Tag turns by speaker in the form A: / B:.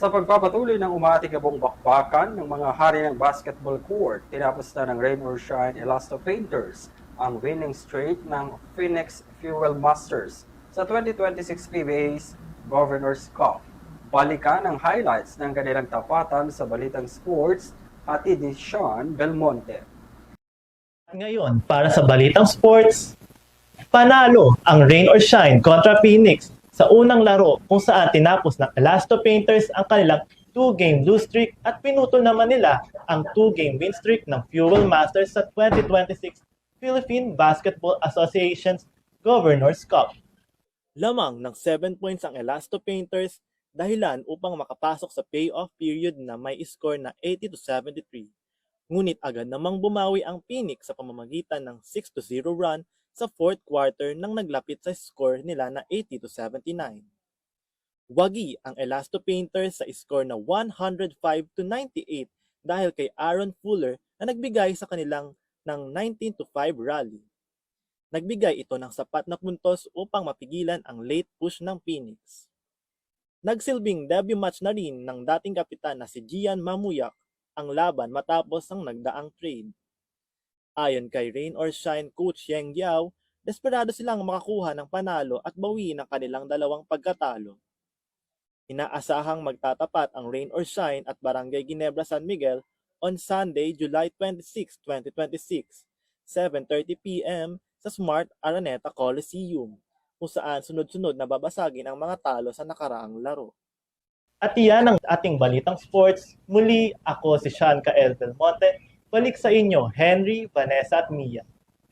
A: Sa pagpapatuloy ng umaatikabong bakbakan ng mga hari ng basketball court, tinapos na ng Rain or Shine Elasto Painters ang winning streak ng Phoenix Fuel Masters sa 2026 PBA's Governors Cup. Balikan ang highlights ng kanilang tapatan sa Balitang Sports, hatid ni Sean Belmonte.
B: Ngayon, para sa Balitang Sports, panalo ang Rain or Shine kontra Phoenix sa unang laro kung saan tinapos ng Elasto Painters ang kanilang 2-game lose streak at pinutol naman nila ang 2-game win streak ng Fuel Masters sa 2026 Philippine Basketball Association's Governors Cup. Lamang ng 7 points ang Elasto Painters dahilan upang makapasok sa payoff period na may score na 80-73. Ngunit agad namang bumawi ang Phoenix sa pamamagitan ng 6-0 run sa fourth quarter nang naglapit sa score nila na 80-79. Wagi ang Elasto Painters sa score na 105-98 dahil kay Aaron Fuller na nagbigay sa kanilang ng 19-5 rally. Nagbigay ito ng sapat na puntos upang mapigilan ang late push ng Phoenix. Nagsilbing debut match na rin ng dating kapitan na si Gian Mamuyak ang laban matapos ang nagdaang trade. Ayon kay Rain or Shine coach Yeng Yao, desperado silang makakuha ng panalo at bawiin ang kanilang dalawang pagkatalo. Inaasahang magtatapat ang Rain or Shine at Barangay Ginebra San Miguel on Sunday, July 26, 2026, 7:30 p.m. sa Smart Araneta Coliseum, kung saan sunod-sunod na babasagin ang mga talo sa nakaraang laro. At iyan ang ating Balitang Sports. Muli, ako si Sean Kael Belmonte. Balik sa inyo, Henry, Vanessa at Mia.